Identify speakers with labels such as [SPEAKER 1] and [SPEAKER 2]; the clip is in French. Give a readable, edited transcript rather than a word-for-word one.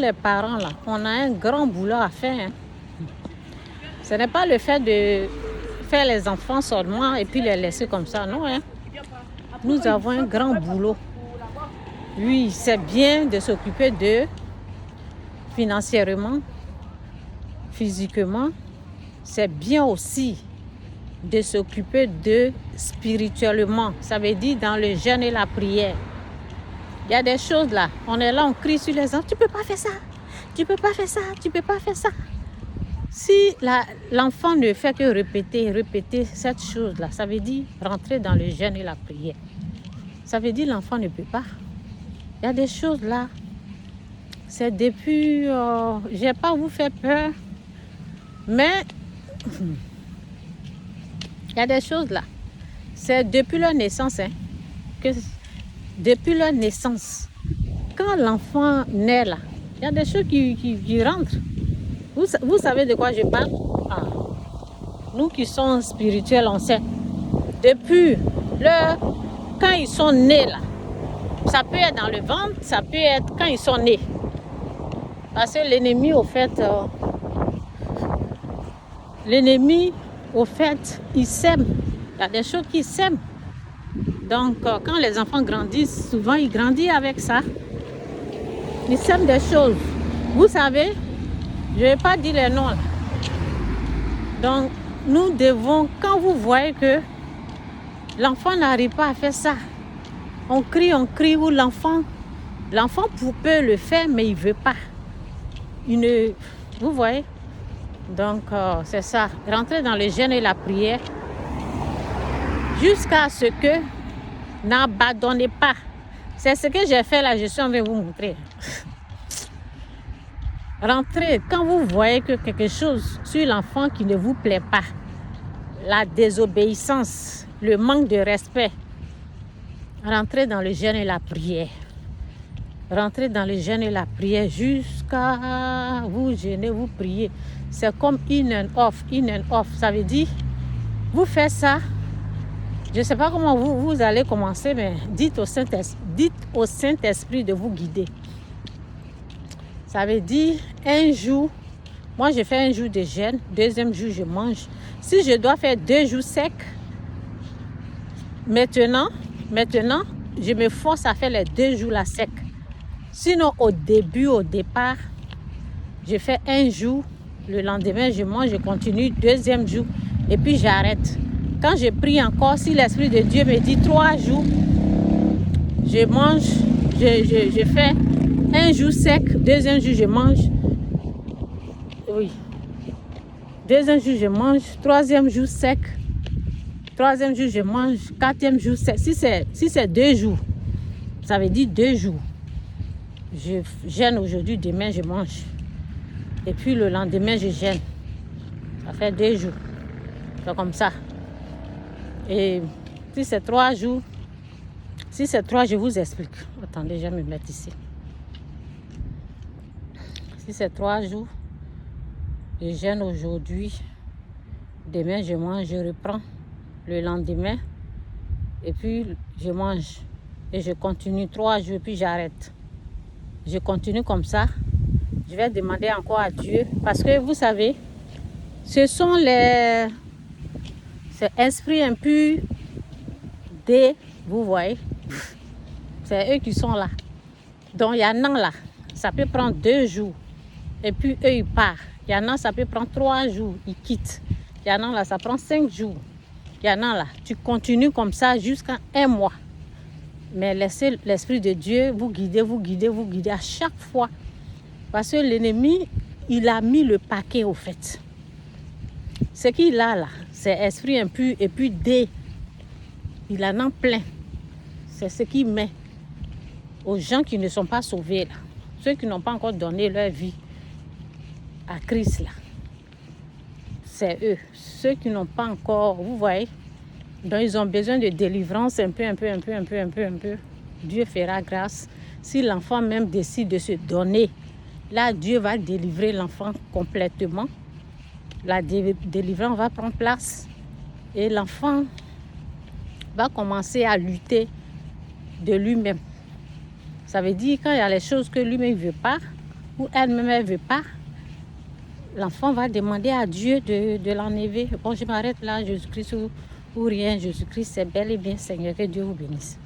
[SPEAKER 1] Les parents, là, on a un grand boulot à faire. Hein. Ce n'est pas le fait de faire les enfants seulement et puis les laisser comme ça, non. Hein. Nous avons un grand boulot. Oui, c'est bien de s'occuper d'eux financièrement, physiquement. C'est bien aussi de s'occuper d'eux spirituellement. Ça veut dire dans le jeûne et la prière. Il y a des choses là, on est là, on crie sur les enfants. Tu ne peux pas faire ça, tu ne peux pas faire ça, tu ne peux pas faire ça. Si l'enfant ne fait que répéter cette chose-là, ça veut dire rentrer dans le jeûne et la prière. Ça veut dire l'enfant ne peut pas. Il y a des choses là, c'est depuis, je n'ai pas vous fait peur, mais il y a des choses là, c'est depuis leur naissance, hein, depuis leur naissance, quand l'enfant naît là, il y a des choses qui rentrent. Vous savez de quoi je parle? Ah. Nous qui sommes spirituels, on sait. Depuis quand ils sont nés là, ça peut être dans le ventre, ça peut être quand ils sont nés. Parce que l'ennemi, au fait, il sème. Il y a des choses qui sèment. Donc, quand les enfants grandissent, souvent, ils grandissent avec ça. Ils sèment des choses. Vous savez, je ne vais pas dire les noms. Là. Donc, nous devons, quand vous voyez que l'enfant n'arrive pas à faire ça, on crie, ou l'enfant peut le faire, mais il ne veut pas. Vous voyez? Donc, c'est ça. Rentrer dans le jeûne et la prière jusqu'à ce que n'abandonnez pas. C'est ce que j'ai fait là, je suis en train de vous montrer. Rentrez, quand vous voyez que quelque chose sur l'enfant qui ne vous plaît pas, la désobéissance, le manque de respect, rentrez dans le jeûne et la prière. Rentrez dans le jeûne et la prière jusqu'à vous jeûner, vous priez. C'est comme in and off. Ça veut dire, vous faites ça. Je ne sais pas comment vous allez commencer, mais dites au Saint-Esprit de vous guider. Ça veut dire un jour, moi je fais un jour de jeûne, deuxième jour je mange. Si je dois faire 2 jours secs, maintenant, je me force à faire les 2 jours là secs. Sinon, au départ, je fais un jour, le lendemain, je mange, je continue, deuxième jour, et puis j'arrête. Quand je prie encore, si l'Esprit de Dieu me dit 3 jours, je mange, je fais un jour sec, deuxième jour, je mange. Oui. Deuxième jour, je mange, troisième jour sec, troisième jour, je mange, quatrième jour sec. Si c'est 2 jours, ça veut dire 2 jours. Je jeûne aujourd'hui, demain je mange. Et puis le lendemain je jeûne. Ça fait 2 jours. C'est comme ça. Et si c'est 3 jours, je vous explique. Attendez, je vais me mettre ici. Si c'est 3 jours, je jeûne aujourd'hui. Demain je mange, je reprends le lendemain. Et puis je mange. Et je continue 3 jours, puis j'arrête. Je continue comme ça. Je vais demander encore à Dieu. Parce que vous savez, ce sont c'est esprits impurs vous voyez. C'est eux qui sont là. Donc il y en a là. Ça peut prendre 2 jours. Et puis eux ils partent. Il y en a ça peut prendre 3 jours. Ils quittent. Il y en a là ça prend 5 jours. Il y en a là. Tu continues comme ça jusqu'à 1 mois. Mais laissez l'Esprit de Dieu vous guider à chaque fois. Parce que l'ennemi, il a mis le paquet au fait. Ce qu'il a là, c'est esprit impur et puis il en a plein. C'est ce qu'il met aux gens qui ne sont pas sauvés là. Ceux qui n'ont pas encore donné leur vie à Christ là. C'est eux. Ceux qui n'ont pas encore, vous voyez. Donc ils ont besoin de délivrance un peu. Dieu fera grâce. Si l'enfant même décide de se donner, là Dieu va délivrer l'enfant complètement. La délivrance va prendre place. Et l'enfant va commencer à lutter de lui-même. Ça veut dire quand il y a les choses que lui-même ne veut pas, ou elle-même elle ne veut pas, l'enfant va demander à Dieu de l'enlever. Bon, je m'arrête là, Jésus-Christ ou rien. Jésus-Christ, c'est bel et bien, Seigneur, que Dieu vous bénisse.